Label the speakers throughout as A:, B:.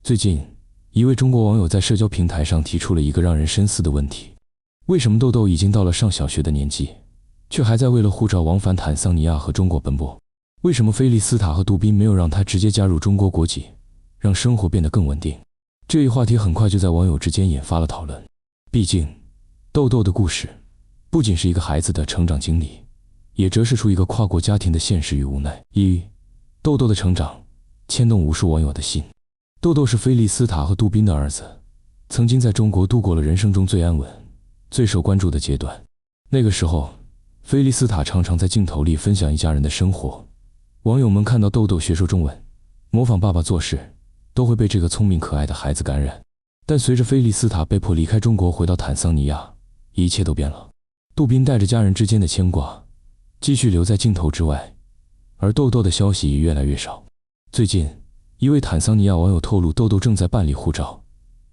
A: 最近，一位中国网友在社交平台上提出了一个让人深思的问题：为什么豆豆已经到了上小学的年纪，却还在为了护照往返坦桑尼亚和中国奔波？为什么菲利斯塔和杜宾没有让他直接加入中国国籍，让生活变得更稳定？这一话题很快就在网友之间引发了讨论。毕竟，豆豆的故事不仅是一个孩子的成长经历，也折射出一个跨国家庭的现实与无奈。豆豆的成长牵动无数网友的心。豆豆是菲利斯塔和杜宾的儿子，曾经在中国度过了人生中最安稳、最受关注的阶段。那个时候，菲利斯塔常常在镜头里分享一家人的生活，网友们看到豆豆学说中文，模仿爸爸做事，都会被这个聪明可爱的孩子感染。但随着菲利斯塔被迫离开中国回到坦桑尼亚，一切都变了。杜宾带着家人之间的牵挂继续留在镜头之外，而豆豆的消息也越来越少。最近，一位坦桑尼亚网友透露，豆豆正在办理护照，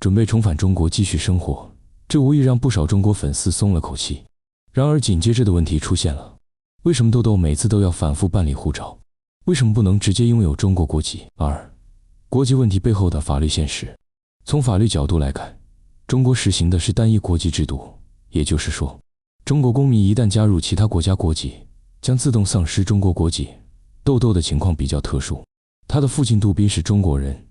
A: 准备重返中国继续生活，这无疑让不少中国粉丝松了口气。然而紧接着的问题出现了：为什么豆豆每次都要反复办理护照？为什么不能直接拥有中国国籍？国籍问题背后的法律现实。从法律角度来看，中国实行的是单一国籍制度，也就是说，中国公民一旦加入其他国家国籍，将自动丧失中国国籍。豆豆的情况比较特殊，他的父亲杜宾是中国人，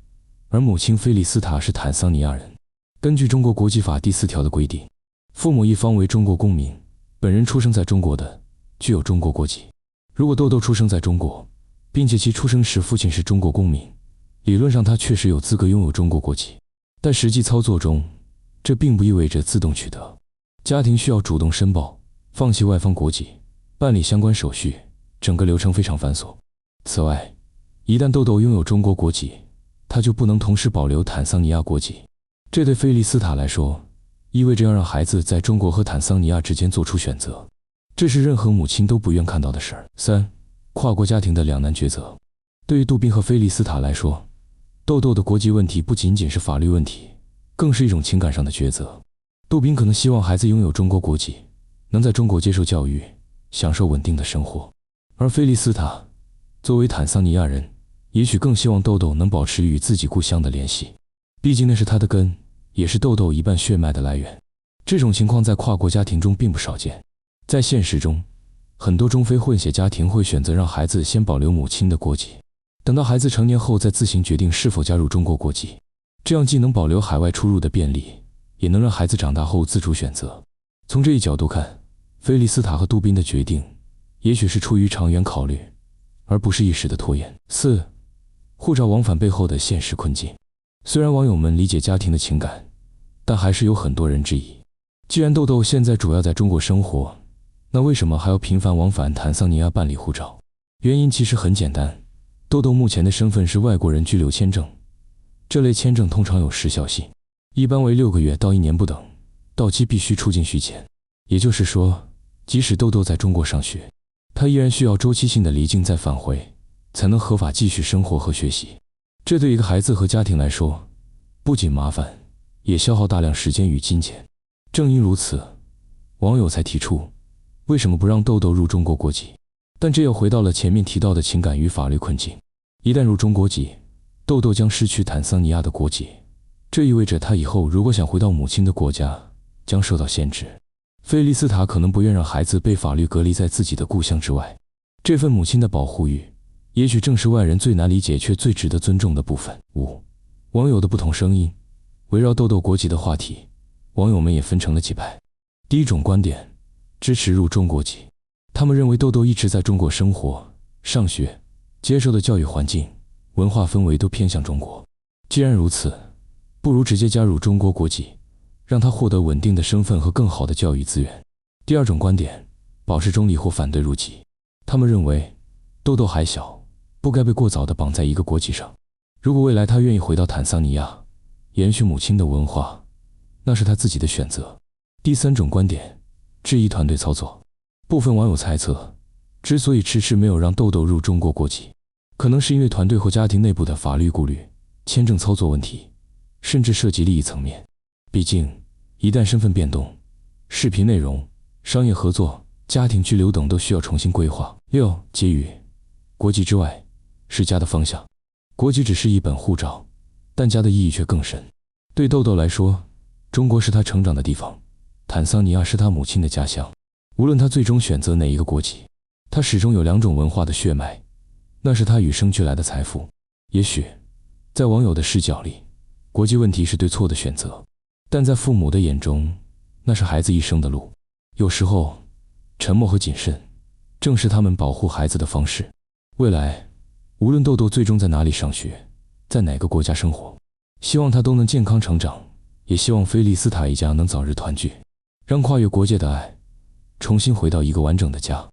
A: 而母亲菲利斯塔是坦桑尼亚人。根据中国国籍法第4条的规定，父母一方为中国公民，本人出生在中国的，具有中国国籍。如果豆豆出生在中国，并且其出生时父亲是中国公民，理论上他确实有资格拥有中国国籍。但实际操作中，这并不意味着自动取得，家庭需要主动申报，放弃外方国籍，办理相关手续，整个流程非常繁琐。此外，一旦豆豆拥有中国国籍，他就不能同时保留坦桑尼亚国籍。这对菲利斯塔来说，意味着要让孩子在中国和坦桑尼亚之间做出选择，这是任何母亲都不愿看到的事儿。跨国家庭的两难抉择。对于杜宾和菲利斯塔来说，豆豆的国籍问题不仅仅是法律问题，更是一种情感上的抉择。杜宾可能希望孩子拥有中国国籍，能在中国接受教育，享受稳定的生活，而菲利斯塔作为坦桑尼亚人，也许更希望豆豆能保持与自己故乡的联系，毕竟那是他的根，也是豆豆一半血脉的来源。这种情况在跨国家庭中并不少见。在现实中，很多中非混血家庭会选择让孩子先保留母亲的国籍，等到孩子成年后再自行决定是否加入中国国籍，这样既能保留海外出入的便利，也能让孩子长大后自主选择。从这一角度看，菲利斯塔和杜宾的决定也许是出于长远考虑，而不是一时的拖延。护照往返背后的现实困境。虽然网友们理解家庭的情感，但还是有很多人质疑，既然豆豆现在主要在中国生活，那为什么还要频繁往返坦桑尼亚办理护照？原因其实很简单，豆豆目前的身份是外国人居留签证，这类签证通常有时效性，一般为6个月到1年不等，到期必须出境续签。也就是说，即使豆豆在中国上学，他依然需要周期性的离境再返回，才能合法继续生活和学习。这对一个孩子和家庭来说，不仅麻烦，也消耗大量时间与金钱。正因如此，网友才提出，为什么不让豆豆入中国国籍？但这又回到了前面提到的情感与法律困境。一旦入中国籍，豆豆将失去坦桑尼亚的国籍，这意味着他以后如果想回到母亲的国家，将受到限制。菲利斯塔可能不愿让孩子被法律隔离在自己的故乡之外，这份母亲的保护欲，也许正是外人最难理解却最值得尊重的部分。网友的不同声音。围绕豆豆国籍的话题，网友们也分成了几派。第一种观点，支持入中国籍。他们认为豆豆一直在中国生活、上学，接受的教育环境、文化氛围都偏向中国。既然如此，不如直接加入中国国籍，让他获得稳定的身份和更好的教育资源。第二种观点，保持中立或反对入籍。他们认为豆豆还小，不该被过早地绑在一个国籍上。如果未来他愿意回到坦桑尼亚，延续母亲的文化，那是他自己的选择。第三种观点，质疑团队操作。部分网友猜测，之所以迟迟没有让豆豆入中国国籍，可能是因为团队或家庭内部的法律顾虑、签证操作问题，甚至涉及利益层面。毕竟，一旦身份变动，视频内容、商业合作、家庭居留等都需要重新规划。结语：国籍之外是家的方向。国籍只是一本护照，但家的意义却更深。对豆豆来说，中国是他成长的地方，坦桑尼亚是他母亲的家乡。无论他最终选择哪一个国籍，他始终有2种文化的血脉，那是他与生俱来的财富。也许，在网友的视角里，国籍问题是对错的选择，但在父母的眼中，那是孩子一生的路。有时候，沉默和谨慎，正是他们保护孩子的方式。未来，无论豆豆最终在哪里上学，在哪个国家生活，希望他都能健康成长，也希望菲利斯塔一家能早日团聚，让跨越国界的爱重新回到一个完整的家。